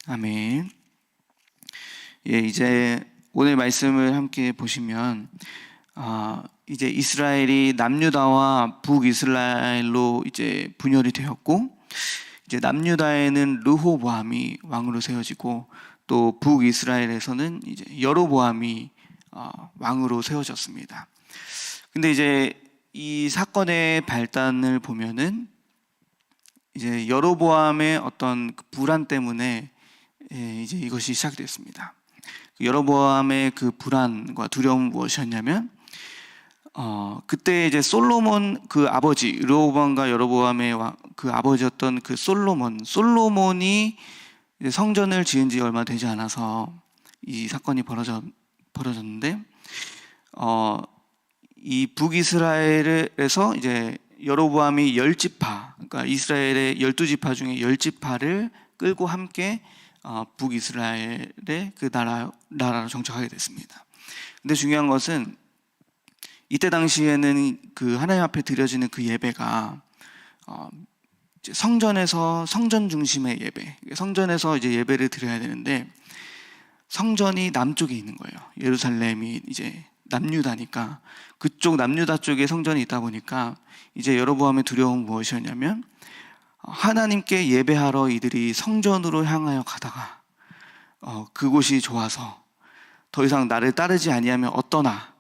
아멘. 이제 오늘 말씀을 함께 보시면 이제 이스라엘이 남유다와 북이스라엘로 이제 분열이 되었고, 이제 남유다에는 르호보암이 왕으로 세워지고, 또 북이스라엘에서는 이제 여로보암이 왕으로 세워졌습니다. 근데 이제 이 사건의 발단을 보면은 이제 여로보암의 어떤 그 불안 때문에 이제 이것이 시작됐습니다. 여로보암의 그 불안과 두려움은 무엇이었냐면, 그때 이제 솔로몬 그 아버지, 르호보암과 여로보암의 그 아버지였던 그 솔로몬이 이제 성전을 지은 지 얼마 되지 않아서 이 사건이 벌어졌는데, 이 북이스라엘에서 이제 여로보암이 10지파, 그러니까 이스라엘의 12지파 중에 10지파를 끌고 함께 북이스라엘의 그 나라로 정착하게 됐습니다. 근데 중요한 것은 이때 당시에는 그 하나님 앞에 드려지는 그 예배가 성전에서, 성전 중심의 예배, 성전에서 이제 예배를 드려야 되는데, 성전이 남쪽에 있는 거예요. 예루살렘이 이제 남유다니까, 그쪽 남유다 쪽에 성전이 있다 보니까 이제 여로보암의 두려움은 무엇이었냐면, 하나님께 예배하러 이들이 성전으로 향하여 가다가 그곳이 좋아서 더 이상 나를 따르지 아니하면 어쩌나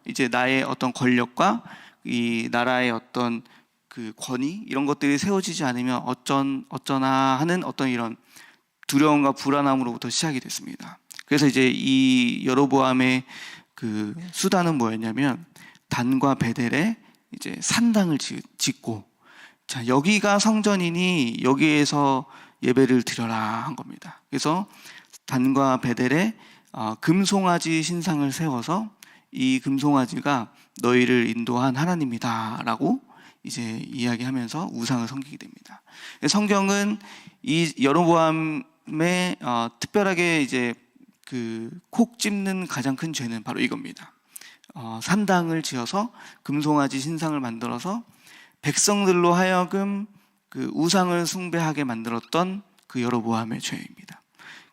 이제 나의 어떤 권력과 이 나라의 어떤 그 권위, 이런 것들이 세워지지 않으면 어쩌나 하는 어떤 이런 두려움과 불안함으로부터 시작이 됐습니다. 그래서 이제 이 여로보암의 그 수단은 뭐였냐면, 단과 베델에 이제 산당을 짓고, 자, 여기가 성전이니 여기에서 예배를 드려라 한 겁니다. 그래서 단과 베델에 금송아지 신상을 세워서 이 금송아지가 너희를 인도한 하나님이다 라고 이제 이야기하면서 우상을 섬기게 됩니다. 성경은 이 여로보암의 특별하게 이제 그 콕 집는 가장 큰 죄는 바로 이겁니다. 산당을 지어서 금송아지 신상을 만들어서 백성들로 하여금 그 우상을 숭배하게 만들었던 그 여로보암의 죄입니다.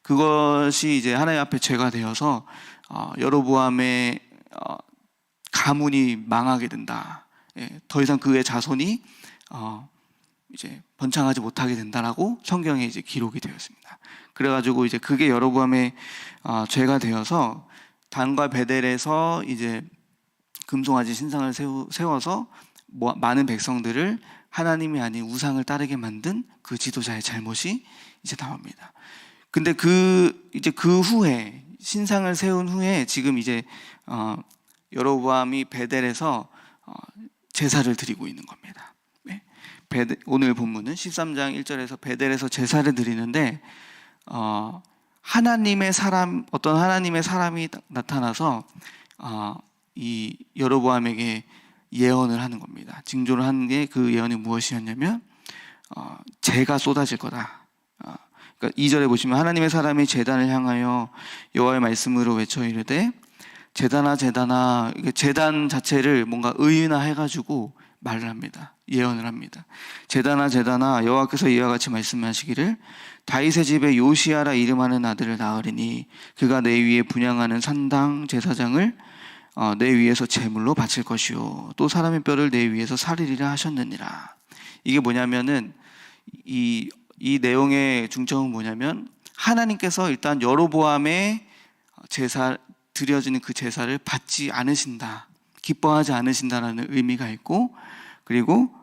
그것이 이제 하나님 앞에 죄가 되어서 여로보암의 가문이 망하게 된다. 더 이상 그의 자손이 이제 번창하지 못하게 된다라고 성경에 이제 기록이 되었습니다. 그래가지고 이제 그게 여로보암의 죄가 되어서 단과 베델에서 이제 금송아지 신상을 세워서 많은 백성들을 하나님이 아닌 우상을 따르게 만든 그 지도자의 잘못이 이제 나옵니다. 근데 이제 그 후에, 신상을 세운 후에 지금 이제 여로보암이 베델에서 제사를 드리고 있는 겁니다. 오늘 본문은 13장 1절에서 베델에서 제사를 드리는데, 어떤 하나님의 사람이 나타나서 이 여로보암에게 예언을 하는 겁니다. 징조를 하는 게, 그 예언이 무엇이었냐면 재가 쏟아질 거다. 그러니까 2절에 보시면, 하나님의 사람이 제단을 향하여 여호와의 말씀으로 외쳐 이르되 제단아 제단아, 제단 자체를 뭔가 의인화 해가지고 말을 합니다. 예언을 합니다. 제단아 제단아, 여호와께서 이와 같이 말씀하시기를 다윗의 집에 요시야라 이름하는 아들을 낳으리니 그가 내 위에 분향하는 산당 제사장을 내 위에서 제물로 바칠 것이요 또 사람의 뼈를 내 위에서 살리리라 하셨느니라. 이게 뭐냐면은 이 내용의 중점은 뭐냐면, 하나님께서 일단 여로보암의 드려지는 그 제사를 받지 않으신다, 기뻐하지 않으신다라는 의미가 있고, 그리고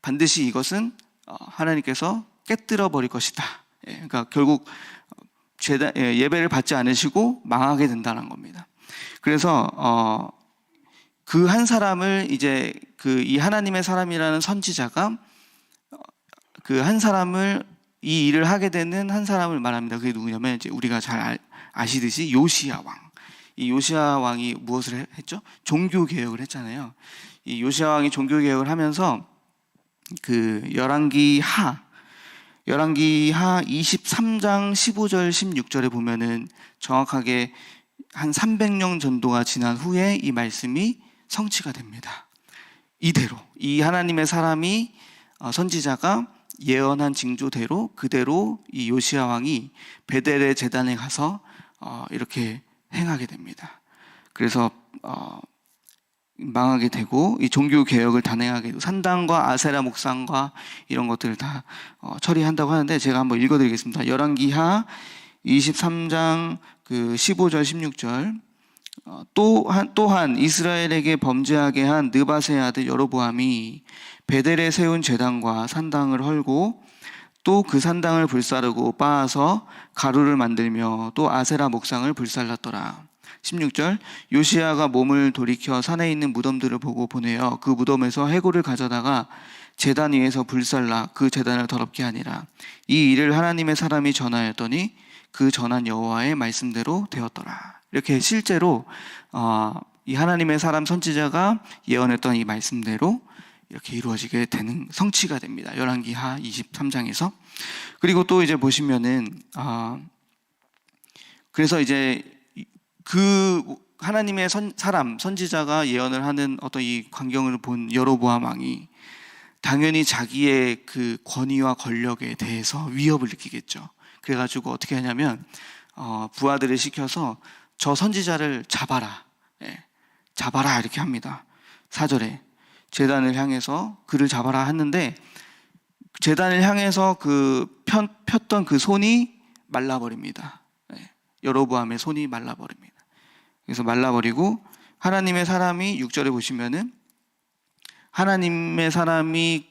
반드시 이것은 하나님께서 깨뜨려 버릴 것이다. 그러니까 결국 예배를 받지 않으시고 망하게 된다는 겁니다. 그래서 그 한 사람을 이제 이 하나님의 사람이라는 선지자가 그 한 사람을, 이 일을 하게 되는 한 사람을 말합니다. 그게 누구냐면, 이제 우리가 잘 아시듯이 요시야 왕. 이 요시야 왕이 무엇을 했죠? 종교 개혁을 했잖아요. 이 요시야 왕이 종교 개혁을 하면서 그 열왕기하 23장 15절 16절에 보면은 정확하게 한 300년 정도가 지난 후에 이 말씀이 성취가 됩니다. 이대로 이 하나님의 사람이, 선지자가 예언한 징조대로 그대로 이 요시야 왕이 베델의 제단에 가서 이렇게 행하게 됩니다. 그래서 망하게 되고 이 종교 개혁을 단행하게 되고 산당과 아세라 목상과 이런 것들을 다 처리한다고 하는데 제가 한번 읽어드리겠습니다. 열왕기하 23장 그 15절 16절 또한 이스라엘에게 범죄하게 한 느바세 아들 여로보암이 베델에 세운 제단과 산당을 헐고 또 그 산당을 불사르고 빻아서 가루를 만들며 또 아세라 목상을 불살랐더라. 16절 요시야가 몸을 돌이켜 산에 있는 무덤들을 보고 보내어 그 무덤에서 해골을 가져다가 제단 위에서 불살라 그 제단을 더럽게 하니라. 이 일을 하나님의 사람이 전하였더니 그 전한 여호와의 말씀대로 되었더라. 이렇게 실제로 이 하나님의 사람 선지자가 예언했던 이 말씀대로 이렇게 이루어지게 되는 성취가 됩니다. 열왕기하 23장에서. 그리고 또 이제 보시면은 그래서 이제 그 하나님의 사람 선지자가 예언을 하는 어떤 이 광경을 본 여로보암 왕이 당연히 자기의 그 권위와 권력에 대해서 위협을 느끼겠죠. 그래가지고 어떻게 하냐면 부하들을 시켜서 저 선지자를 잡아라, 잡아라 이렇게 합니다. 4절에 제단을 향해서 그를 잡아라 했는데 제단을 향해서 폈던 그 손이 말라버립니다. 여로보암의 손이 말라버립니다. 그래서 말라버리고 하나님의 사람이 6절에 보시면은 하나님의 사람이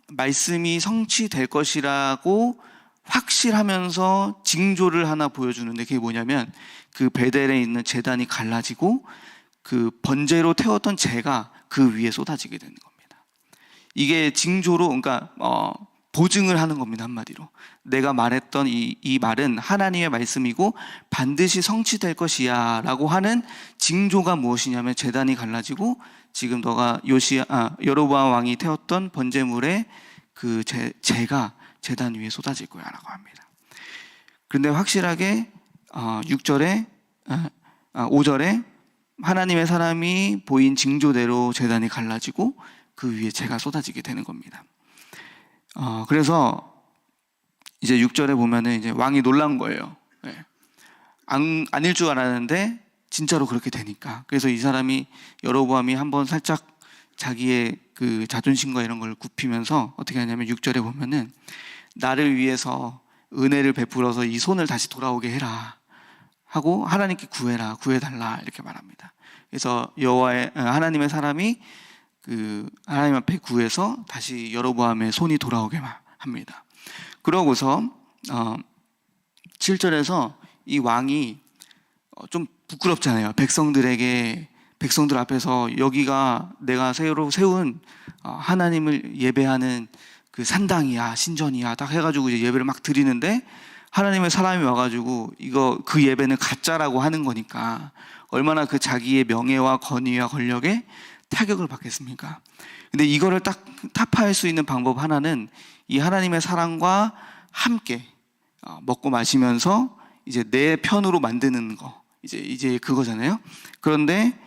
말씀이 성취될 것이라고 확실하면서 징조를 하나 보여주는데 그게 뭐냐면 그 베델에 있는 제단이 갈라지고 그 번제로 태웠던 재가 그 위에 쏟아지게 되는 겁니다. 이게 징조로 그러니까 보증을 하는 겁니다. 한마디로 내가 말했던 이 말은 하나님의 말씀이고 반드시 성취될 것이야 라고 하는 징조가 무엇이냐면 제단이 갈라지고 지금 너가 여로보암 왕이 태웠던 번제물의 그 재가 제단 위에 쏟아질 거야 라고 합니다. 그런데 확실하게 5절에 하나님의 사람이 보인 징조대로 제단이 갈라지고 그 위에 재가 쏟아지게 되는 겁니다. 그래서 이제 6절에 보면은 이제 왕이 놀란 거예요. 아닐 줄 알았는데 진짜로 그렇게 되니까. 그래서 이 사람이 여로보암이 한번 살짝 자기의 그 자존심과 이런 걸 굽히면서 어떻게 하냐면 6절에 보면은 나를 위해서 은혜를 베풀어서 이 손을 다시 돌아오게 해라 하고 하나님께 구해달라 이렇게 말합니다. 그래서 하나님의 사람이 그 하나님 앞에 구해서 다시 여로보암의 손이 돌아오게 합니다. 그러고서 7절에서 이 왕이 좀 부끄럽잖아요. 백성들 앞에서 여기가 내가 새로 세운 하나님을 예배하는 그 산당이야, 신전이야 딱 해가지고 이제 예배를 막 드리는데 하나님의 사람이 와가지고 그 예배는 가짜라고 하는 거니까 얼마나 그 자기의 명예와 권위와 권력에 타격을 받겠습니까? 근데 이거를 딱 타파할 수 있는 방법 하나는 이 하나님의 사랑과 함께 먹고 마시면서 이제 내 편으로 만드는 거 이제 그거잖아요. 그런데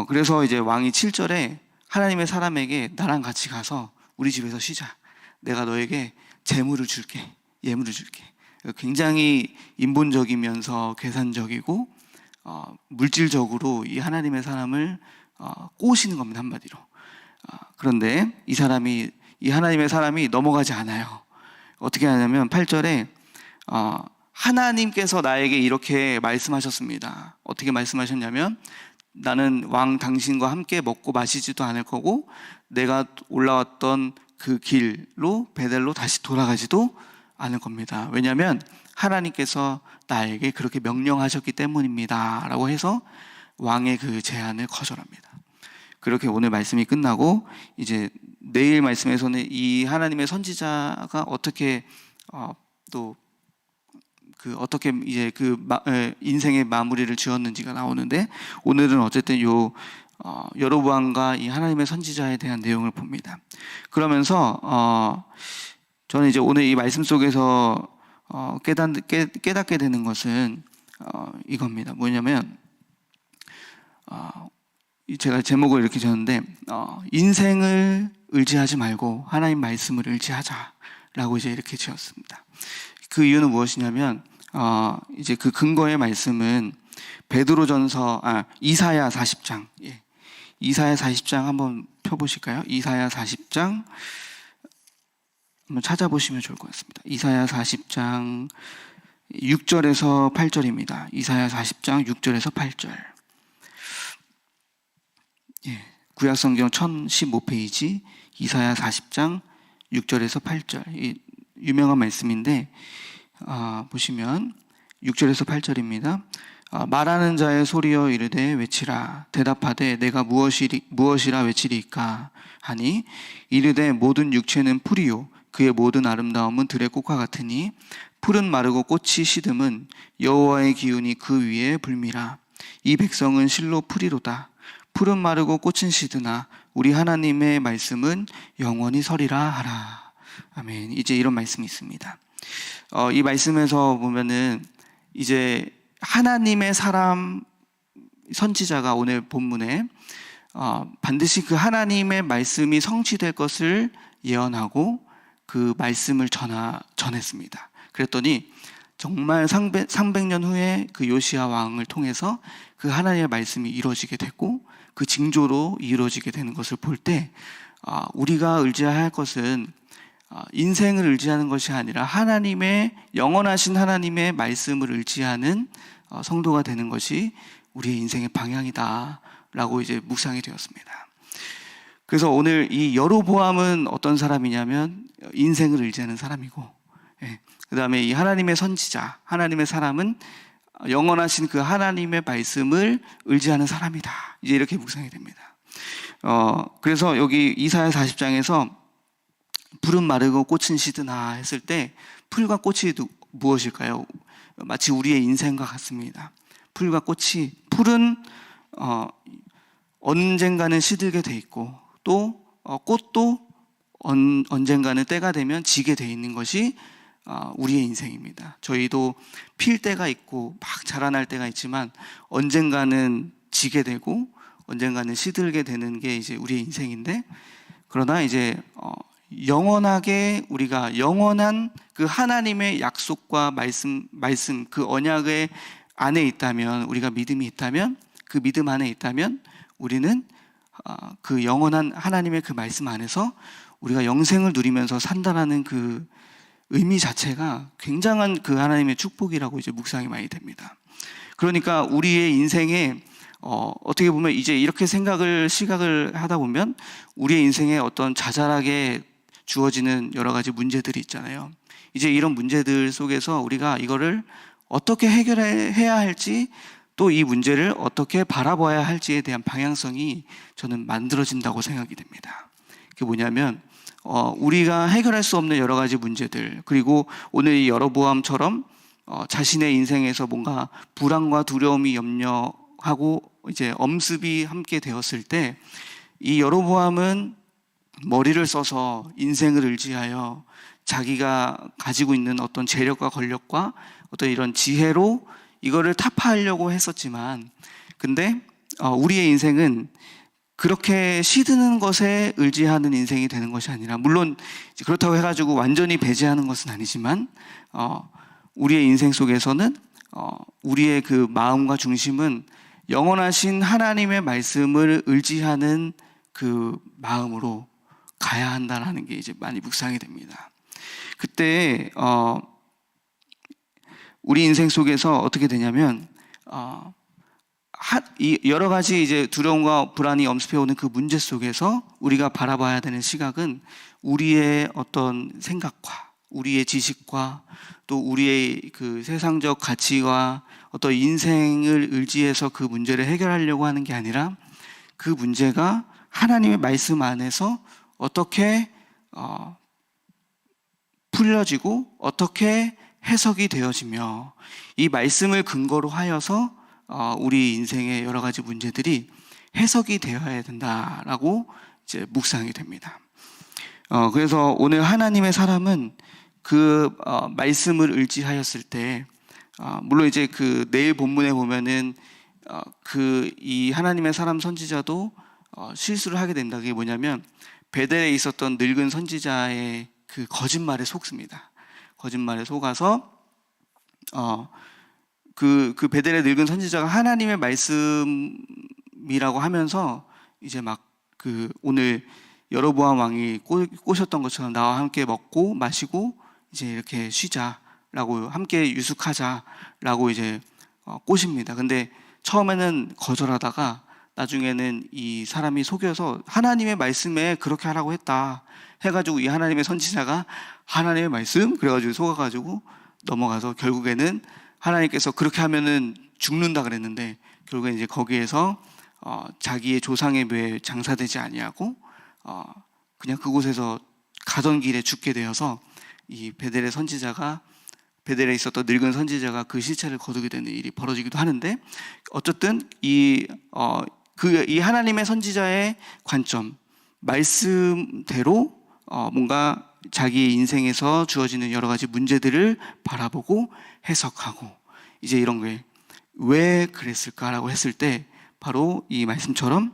그래서 이제 왕이 7절에 하나님의 사람에게 나랑 같이 가서 우리 집에서 쉬자. 내가 너에게 예물을 줄게. 굉장히 인본적이면서 계산적이고 물질적으로 이 하나님의 사람을 꼬시는 겁니다. 한마디로. 그런데 이 하나님의 사람이 넘어가지 않아요. 어떻게 하냐면 8절에 하나님께서 나에게 이렇게 말씀하셨습니다. 어떻게 말씀하셨냐면 나는 왕 당신과 함께 먹고 마시지도 않을 거고 내가 올라왔던 그 길로 베델로 다시 돌아가지도 않을 겁니다. 왜냐하면 하나님께서 나에게 그렇게 명령하셨기 때문입니다 라고 해서 왕의 그 제안을 거절합니다. 그렇게 오늘 말씀이 끝나고 이제 내일 말씀에서는 이 하나님의 선지자가 어떻게 어떻게 이제 인생의 마무리를 지었는지가 나오는데 오늘은 어쨌든 여로보암과 이 하나님의 선지자에 대한 내용을 봅니다. 그러면서 저는 이제 오늘 이 말씀 속에서 깨닫게 되는 것은 이겁니다. 뭐냐면 제가 제목을 이렇게 줬는데 인생을 의지하지 말고 하나님 말씀을 의지하자라고 이제 이렇게 지었습니다. 그 이유는 무엇이냐면 이제 그 근거의 말씀은 이사야 40장. 이사야 40장 한번 펴보실까요? 이사야 40장 한번 찾아보시면 좋을 것 같습니다. 이사야 40장 6절에서 8절입니다. 이사야 40장 6절에서 8절. 구약성경 1015페이지 이사야 40장 6절에서 8절. 유명한 말씀인데 보시면 6절에서 8절입니다. 말하는 자의 소리여 이르되 외치라. 대답하되 내가 무엇이라 외치리까 하니 이르되 모든 육체는 풀이요 그의 모든 아름다움은 들의 꽃과 같으니 풀은 마르고 꽃이 시듬은 여호와의 기운이 그 위에 불미라. 이 백성은 실로 풀이로다. 풀은 마르고 꽃은 시드나 우리 하나님의 말씀은 영원히 서리라 하라. 아멘. 이제 이런 말씀이 있습니다. 이 말씀에서 보면은 이제 하나님의 사람 선지자가 오늘 본문에 반드시 그 하나님의 말씀이 성취될 것을 예언하고 그 말씀을 전했습니다. 그랬더니 정말 300년 후에 그 요시야 왕을 통해서 그 하나님의 말씀이 이루어지게 됐고 그 징조로 이루어지게 되는 것을 볼 때 우리가 의지해야 할 것은 인생을 의지하는 것이 아니라 영원하신 하나님의 말씀을 의지하는 성도가 되는 것이 우리의 인생의 방향이다라고 이제 묵상이 되었습니다. 그래서 오늘 이 여로보암은 어떤 사람이냐면 인생을 의지하는 사람이고, 그 다음에 이 하나님의 선지자, 하나님의 사람은 영원하신 그 하나님의 말씀을 의지하는 사람이다. 이제 이렇게 묵상이 됩니다. 그래서 여기 이사야 40장에서 풀은 마르고 꽃은 시드나 했을 때 풀과 꽃이 무엇일까요? 마치 우리의 인생과 같습니다. 풀과 꽃이, 풀은 언젠가는 시들게 돼 있고 또 꽃도 언젠가는 때가 되면 지게 돼 있는 것이 우리의 인생입니다. 저희도 필 때가 있고 막 자라날 때가 있지만 언젠가는 지게 되고 언젠가는 시들게 되는 게 이제 우리의 인생인데, 그러나 이제 영원하게 우리가 영원한 그 하나님의 약속과 말씀 그 언약의 안에 있다면, 우리가 믿음이 있다면, 그 믿음 안에 있다면 우리는 그 영원한 하나님의 그 말씀 안에서 우리가 영생을 누리면서 산다라는 그 의미 자체가 굉장한 그 하나님의 축복이라고 이제 묵상이 많이 됩니다. 그러니까 우리의 인생에 어떻게 보면 이제 이렇게 시각을 하다 보면 우리의 인생에 어떤 자잘하게 주어지는 여러 가지 문제들이 있잖아요. 이제 이런 문제들 속에서 우리가 이거를 어떻게 해결해야 할지, 또 이 문제를 어떻게 바라봐야 할지에 대한 방향성이 저는 만들어진다고 생각이 됩니다. 그게 뭐냐면 우리가 해결할 수 없는 여러 가지 문제들, 그리고 오늘 이 여로보암처럼 자신의 인생에서 뭔가 불안과 두려움이 염려하고 이제 엄습이 함께 되었을 때 이 여로보암은 머리를 써서 인생을 의지하여 자기가 가지고 있는 어떤 재력과 권력과 어떤 이런 지혜로 이거를 타파하려고 했었지만, 근데 우리의 인생은 그렇게 시드는 것에 의지하는 인생이 되는 것이 아니라, 물론 그렇다고 해가지고 완전히 배제하는 것은 아니지만 우리의 인생 속에서는 우리의 그 마음과 중심은 영원하신 하나님의 말씀을 의지하는 그 마음으로 가야 한다는 게 이제 많이 묵상이 됩니다. 그때 우리 인생 속에서 어떻게 되냐면 여러 가지 이제 두려움과 불안이 엄습해 오는 그 문제 속에서 우리가 바라봐야 되는 시각은 우리의 어떤 생각과 우리의 지식과 또 우리의 그 세상적 가치와 어떤 인생을 의지해서 그 문제를 해결하려고 하는 게 아니라 그 문제가 하나님의 말씀 안에서 어떻게 풀려지고 어떻게 해석이 되어지며 이 말씀을 근거로 하여서 우리 인생의 여러 가지 문제들이 해석이 되어야 된다라고 이제 묵상이 됩니다. 그래서 오늘 하나님의 사람은 그 말씀을 의지하였을 때, 물론 이제 그 내일 본문에 보면은 이 하나님의 사람 선지자도 실수를 하게 된다. 그게 뭐냐면 베델에 있었던 늙은 선지자의 그 거짓말에 속습니다. 거짓말에 속아서 그 베델의 늙은 선지자가 하나님의 말씀이라고 하면서 이제 막 그 오늘 여로보암 왕이 꼬셨던 것처럼 나와 함께 먹고 마시고 이제 이렇게 쉬자라고, 함께 유숙하자라고 이제 꼬십니다. 근데 처음에는 거절하다가 나중에는 이 사람이 속여서 하나님의 말씀에 그렇게 하라고 했다 해가지고 이 하나님의 선지자가 하나님의 말씀? 그래가지고 속아가지고 넘어가서 결국에는 하나님께서 그렇게 하면은 죽는다 그랬는데 결국엔 이제 거기에서 자기의 조상의 묘에 장사되지 아니하고 그냥 그곳에서 가던 길에 죽게 되어서 이 베델의 선지자가, 베델에 있었던 늙은 선지자가 그 시체를 거두게 되는 일이 벌어지기도 하는데, 어쨌든 이 하나님의 선지자의 관점, 말씀대로 뭔가 자기 인생에서 주어지는 여러 가지 문제들을 바라보고 해석하고, 이제 이런 게 왜 그랬을까라고 했을 때 바로 이 말씀처럼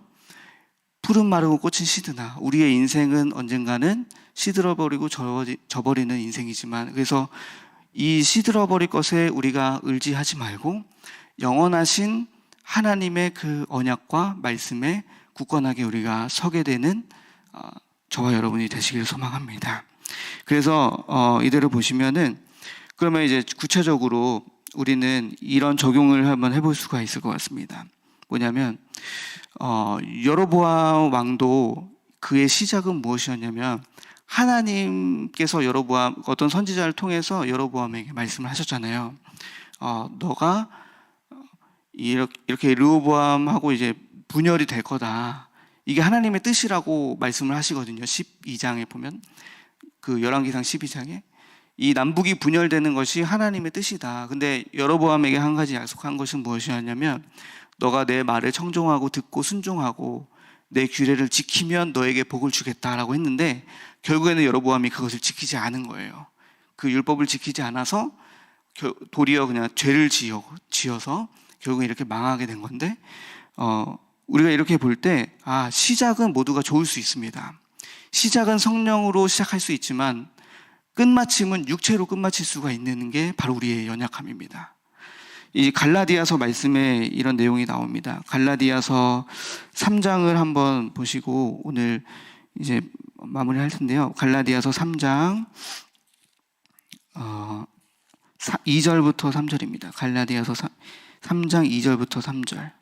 푸른 마르고 꽃은 시드나, 우리의 인생은 언젠가는 시들어버리고 져버리는 인생이지만, 그래서 이 시들어버릴 것에 우리가 의지하지 말고 영원하신 하나님의 그 언약과 말씀에 굳건하게 우리가 서게 되는 저와 여러분이 되시길 소망합니다. 그래서 이대로 보시면은, 그러면 이제 구체적으로 우리는 이런 적용을 한번 해볼 수가 있을 것 같습니다. 뭐냐면 여로보암 왕도 그의 시작은 무엇이었냐면, 하나님께서 여로보암, 어떤 선지자를 통해서 여로보암에게 말씀을 하셨잖아요. 너가 이렇게 르호보암하고 이제 분열이 될 거다, 이게 하나님의 뜻이라고 말씀을 하시거든요. 12장에 보면, 그 열왕기상 12장에 이 남북이 분열되는 것이 하나님의 뜻이다. 근데 여로보암에게 한 가지 약속한 것은 무엇이었냐면, 너가 내 말을 청종하고 듣고 순종하고 내 규례를 지키면 너에게 복을 주겠다라고 했는데, 결국에는 여로보암이 그것을 지키지 않은 거예요. 그 율법을 지키지 않아서 도리어 그냥 죄를 지어서 결국에 이렇게 망하게 된 건데, 우리가 이렇게 볼 때 시작은 모두가 좋을 수 있습니다. 시작은 성령으로 시작할 수 있지만 끝마침은 육체로 끝마칠 수가 있는 게 바로 우리의 연약함입니다. 이 갈라디아서 말씀에 이런 내용이 나옵니다. 갈라디아서 3장을 한번 보시고 오늘 이제 마무리할 텐데요. 갈라디아서 3장 2절부터 3절입니다. 갈라디아서 3장 2절부터 3절.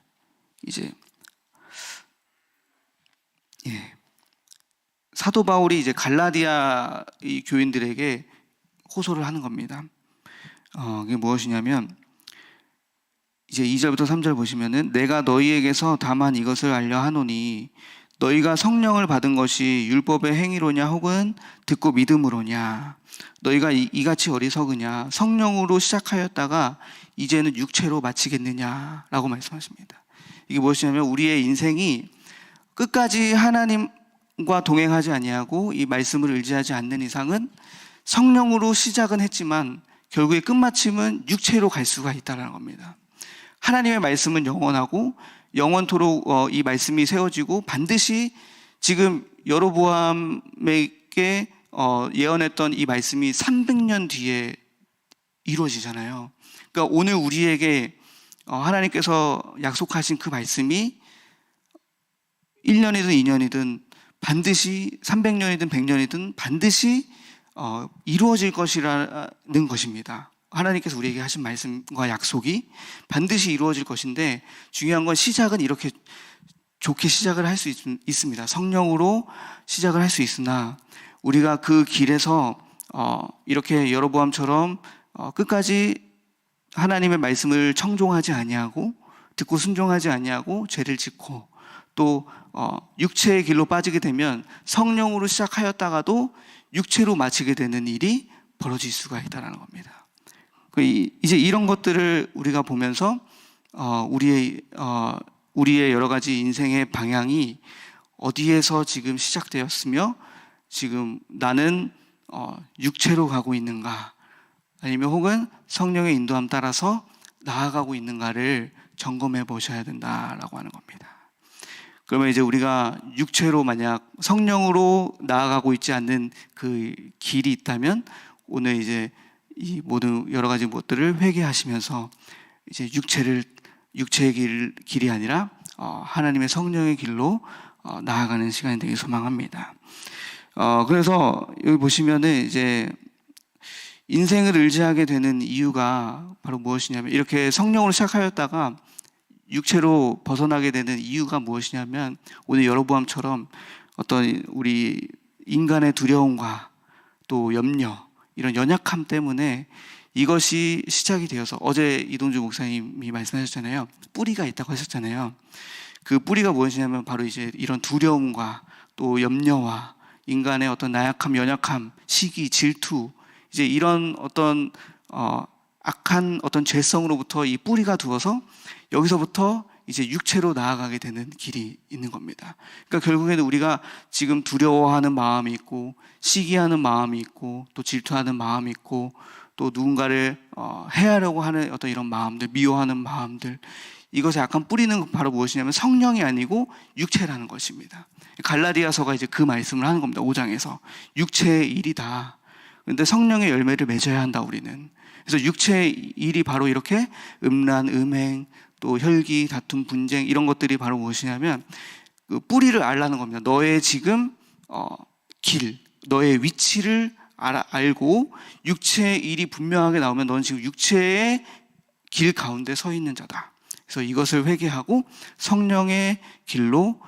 이제 사도 바울이 이제 갈라디아 이 교인들에게 호소를 하는 겁니다. 그게 무엇이냐면, 이제 2절부터 3절 보시면은, 내가 너희에게서 다만 이것을 알려 하노니 너희가 성령을 받은 것이 율법의 행위로냐 혹은 듣고 믿음으로냐, 너희가 이같이 어리석으냐, 성령으로 시작하였다가 이제는 육체로 마치겠느냐라고 말씀하십니다. 이게 무엇이냐면, 우리의 인생이 끝까지 하나님과 동행하지 아니하고 이 말씀을 의지하지 않는 이상은 성령으로 시작은 했지만 결국에 끝마침은 육체로 갈 수가 있다는 겁니다. 하나님의 말씀은 영원하고 영원토록 이 말씀이 세워지고, 반드시 지금 여로보암에게 예언했던 이 말씀이 300년 뒤에 이루어지잖아요. 그러니까 오늘 우리에게 하나님께서 약속하신 그 말씀이 1년이든 2년이든 반드시 300년이든 100년이든 반드시 이루어질 것이라는 것입니다. 하나님께서 우리에게 하신 말씀과 약속이 반드시 이루어질 것인데, 중요한 건 시작은 이렇게 좋게 시작을 할 수 있습니다. 성령으로 시작을 할 수 있으나 우리가 그 길에서 이렇게 여로보암처럼 끝까지 하나님의 말씀을 청종하지 아니하고 듣고 순종하지 아니하고 죄를 짓고 또 육체의 길로 빠지게 되면 성령으로 시작하였다가도 육체로 마치게 되는 일이 벌어질 수가 있다는 겁니다. 이제 이런 것들을 우리가 보면서 우리의 여러 가지 인생의 방향이 어디에서 지금 시작되었으며 지금 나는 육체로 가고 있는가, 아니면 혹은 성령의 인도함 따라서 나아가고 있는가를 점검해 보셔야 된다라고 하는 겁니다. 그러면 이제 우리가 육체로 만약 성령으로 나아가고 있지 않는 그 길이 있다면 오늘 이제 이 모든 여러 가지 것들을 회개하시면서 이제 육체의 길이 아니라 하나님의 성령의 길로 나아가는 시간이 되길 소망합니다. 그래서 여기 보시면은 이제 인생을 의지하게 되는 이유가 바로 무엇이냐면, 이렇게 성령으로 시작하였다가 육체로 벗어나게 되는 이유가 무엇이냐면, 오늘 여로보암처럼 어떤 우리 인간의 두려움과 또 염려, 이런 연약함 때문에 이것이 시작이 되어서, 어제 이동주 목사님이 말씀하셨잖아요. 뿌리가 있다고 하셨잖아요. 그 뿌리가 무엇이냐면 바로 이제 이런 두려움과 또 염려와 인간의 어떤 나약함, 연약함, 시기, 질투, 이제 이런 어떤 악한 어떤 죄성으로부터 이 뿌리가 두어서 여기서부터 이제 육체로 나아가게 되는 길이 있는 겁니다. 그러니까 결국에는 우리가 지금 두려워하는 마음이 있고, 시기하는 마음이 있고, 또 질투하는 마음이 있고, 또 누군가를 해하려고 하는 어떤 이런 마음들, 미워하는 마음들, 이것의 약간 뿌리는 바로 무엇이냐면 성령이 아니고 육체라는 것입니다. 갈라디아서가 이제 그 말씀을 하는 겁니다. 5장에서 육체의 일이다. 그런데 성령의 열매를 맺어야 한다, 우리는. 그래서 육체의 일이 바로 이렇게 음란, 음행, 또 혈기, 다툼, 분쟁, 이런 것들이 바로 무엇이냐면 그 뿌리를 알라는 겁니다. 너의 지금 길, 너의 위치를 알고 육체의 일이 분명하게 나오면 너는 지금 육체의 길 가운데 서 있는 자다. 그래서 이것을 회개하고 성령의 길로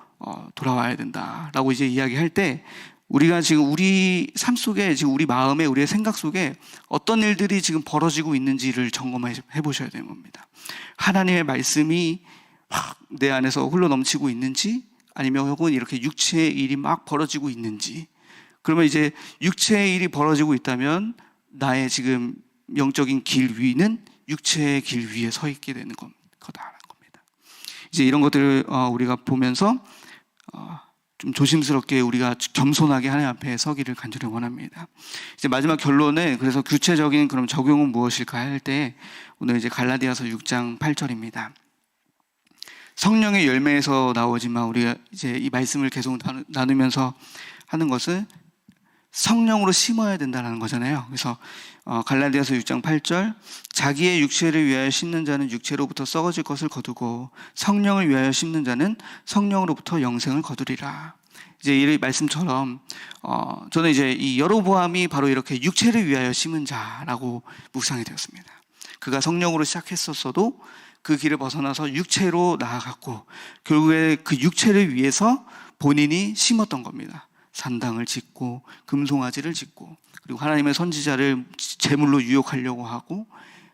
돌아와야 된다라고 이제 이야기할 때, 우리가 지금 우리 삶 속에, 지금 우리 마음에, 우리의 생각 속에 어떤 일들이 지금 벌어지고 있는지를 점검해 보셔야 되는 겁니다. 하나님의 말씀이 막 내 안에서 흘러 넘치고 있는지, 아니면 혹은 이렇게 육체의 일이 막 벌어지고 있는지. 그러면 이제 육체의 일이 벌어지고 있다면 나의 지금 영적인 길 위는 육체의 길 위에 서 있게 되는 거다라는 겁니다. 이제 이런 것들을 우리가 보면서 좀 조심스럽게 우리가 겸손하게 하나님 앞에 서기를 간절히 원합니다. 이제 마지막 결론은, 그래서 구체적인 그럼 적용은 무엇일까 할 때, 오늘 이제 갈라디아서 6장 8절입니다. 성령의 열매에서 나오지만 우리가 이제 이 말씀을 계속 나누면서 하는 것은 성령으로 심어야 된다는 거잖아요. 그래서 갈라디아서 6장 8절, 자기의 육체를 위하여 심는 자는 육체로부터 썩어질 것을 거두고 성령을 위하여 심는 자는 성령으로부터 영생을 거두리라. 이제 이 말씀처럼 저는 이제 이 여로보암이 바로 이렇게 육체를 위하여 심은 자라고 묵상이 되었습니다. 그가 성령으로 시작했었어도 그 길을 벗어나서 육체로 나아갔고, 결국에 그 육체를 위해서 본인이 심었던 겁니다. 산당을 짓고 금송아지를 짓고, 그리고 하나님의 선지자를 제물로 유혹하려고 하고,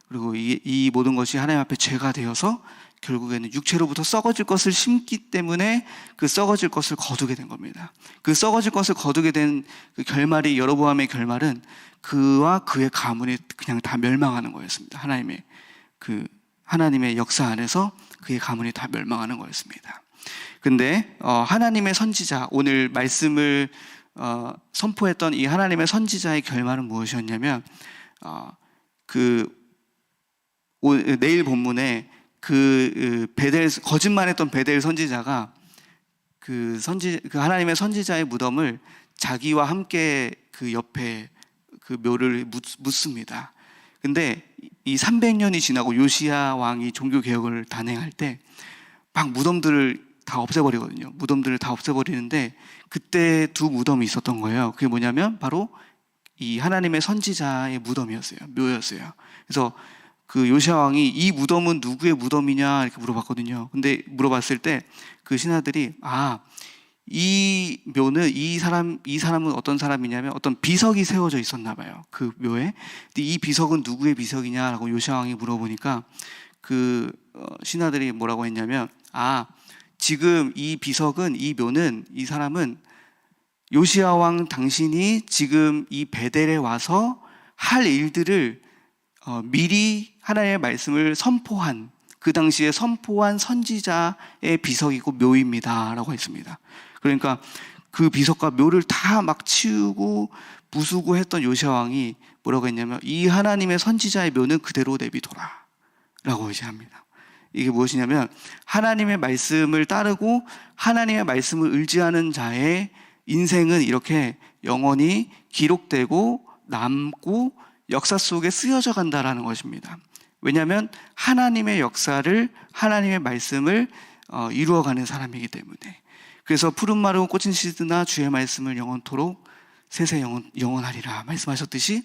그리고 이 모든 것이 하나님 앞에 죄가 되어서 결국에는 육체로부터 썩어질 것을 심기 때문에 그 썩어질 것을 거두게 된 겁니다. 그 썩어질 것을 거두게 된 그 결말이, 여로보암의 결말은 그와 그의 가문이 그냥 다 멸망하는 거였습니다. 하나님의 역사 안에서 그의 가문이 다 멸망하는 거였습니다. 근데 하나님의 선지자, 오늘 말씀을 선포했던 이 하나님의 선지자의 결말은 무엇이었냐면, 내일 본문에 거짓말했던 베델 선지자가 그 하나님의 선지자의 무덤을 자기와 함께 그 옆에 그 묘를 묻습니다. 근데 이 300년이 지나고 요시야 왕이 종교 개혁을 단행할 때 막 무덤들을 다 없애버리거든요. 무덤들을 다 없애버리는데 그때 두 무덤이 있었던 거예요. 그게 뭐냐면 바로 이 하나님의 선지자의 무덤이었어요. 묘였어요. 그래서 그 요시야 왕이 이 무덤은 누구의 무덤이냐 이렇게 물어봤거든요. 근데 물어봤을 때 그 신하들이 이 묘는 이 사람은 어떤 사람이냐면 어떤 비석이 세워져 있었나 봐요. 그 묘에. 근데 이 비석은 누구의 비석이냐라고 요시야 왕이 물어보니까 그 신하들이 뭐라고 했냐면, 지금 이 비석은, 이 묘는, 이 사람은 요시야 왕 당신이 지금 이 베델에 와서 할 일들을 미리 하나님의 말씀을 선포한, 그 당시에 선포한 선지자의 비석이고 묘입니다 라고 했습니다. 그러니까 그 비석과 묘를 다 막 치우고 부수고 했던 요시야 왕이 뭐라고 했냐면, 이 하나님의 선지자의 묘는 그대로 내비둬라 라고 이제 합니다. 이게 무엇이냐면 하나님의 말씀을 따르고 하나님의 말씀을 의지하는 자의 인생은 이렇게 영원히 기록되고 남고 역사 속에 쓰여져 간다라는 것입니다. 왜냐하면 하나님의 역사를 하나님의 말씀을 이루어가는 사람이기 때문에. 그래서 푸른 마르고 꽃은 시드나 주의 말씀을 영원토록 세세 영원하리라 말씀하셨듯이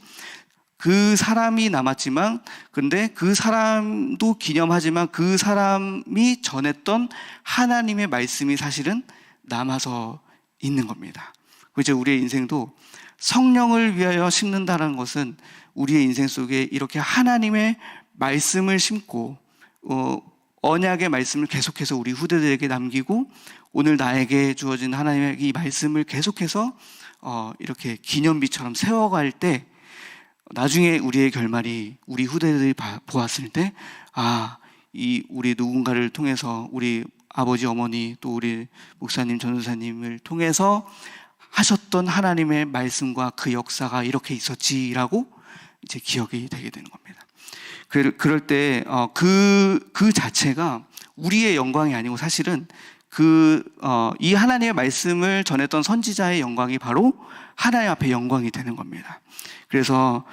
그 사람이 남았지만 근데 그 사람도 기념하지만 그 사람이 전했던 하나님의 말씀이 사실은 남아서 있는 겁니다. 이제 우리의 인생도 성령을 위하여 심는다는 것은 우리의 인생 속에 이렇게 하나님의 말씀을 심고 언약의 말씀을 계속해서 우리 후대들에게 남기고 오늘 나에게 주어진 하나님의 이 말씀을 계속해서 이렇게 기념비처럼 세워갈 때 나중에 우리의 결말이 우리 후대들이 보았을 때 이 우리 누군가를 통해서 우리 아버지 어머니 또 우리 목사님 전도사님을 통해서 하셨던 하나님의 말씀과 그 역사가 이렇게 있었지라고 이제 기억이 되게 되는 겁니다. 그럴 때 그 자체가 우리의 영광이 아니고 사실은 이 하나님의 말씀을 전했던 선지자의 영광이 바로 하나님 앞에 영광이 되는 겁니다. 그래서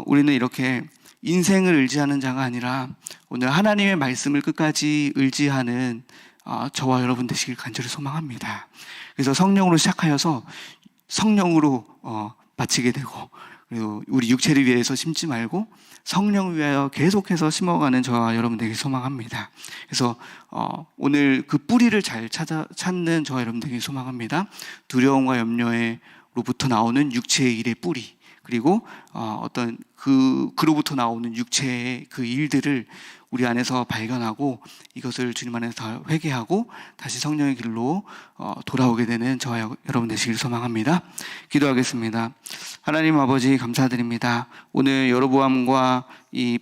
우리는 이렇게 인생을 의지하는 자가 아니라 오늘 하나님의 말씀을 끝까지 의지하는 저와 여러분 되시길 간절히 소망합니다. 그래서 성령으로 시작하여서 성령으로 마치게 되고 그리고 우리 육체를 위해서 심지 말고 성령을 위하여 계속해서 심어가는 저와 여러분 되길 소망합니다. 그래서 오늘 그 뿌리를 잘 찾는 저와 여러분 되길 소망합니다. 두려움과 염려로부터 나오는 육체의 일의 뿌리 그리고 어떤 그로부터 나오는 육체의 그 일들을 우리 안에서 발견하고 이것을 주님 안에서 회개하고 다시 성령의 길로 돌아오게 되는 저와 여러분 되시길 소망합니다. 기도하겠습니다. 하나님 아버지 감사드립니다. 오늘 여로보암과 이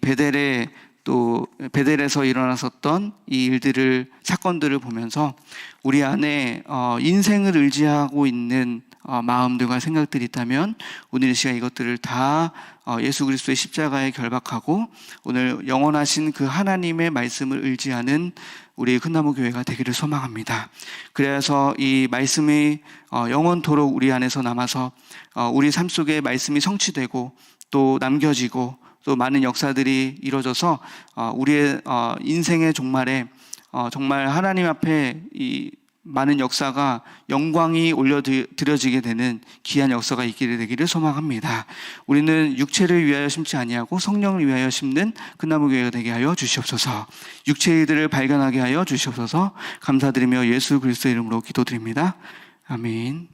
베델에서 일어났었던 이 일들을 사건들을 보면서 우리 안에 인생을 의지하고 있는 마음들과 생각들이 있다면 오늘 이 시간 이것들을 다 예수 그리스도의 십자가에 결박하고 오늘 영원하신 그 하나님의 말씀을 의지하는 우리 큰나무 교회가 되기를 소망합니다. 그래서 이 말씀이 영원토록 우리 안에서 남아서 우리 삶 속에 말씀이 성취되고 또 남겨지고 또 많은 역사들이 이루어져서 우리의 인생의 종말에 정말 하나님 앞에 이 많은 역사가 영광이 올려드려지게 되는 귀한 역사가 있기를 되기를 소망합니다. 우리는 육체를 위하여 심지 아니하고 성령을 위하여 심는 큰나무 교회가 되게 하여 주시옵소서. 육체의 일들을 발견하게 하여 주시옵소서. 감사드리며 예수 그리스도의 이름으로 기도드립니다. 아멘.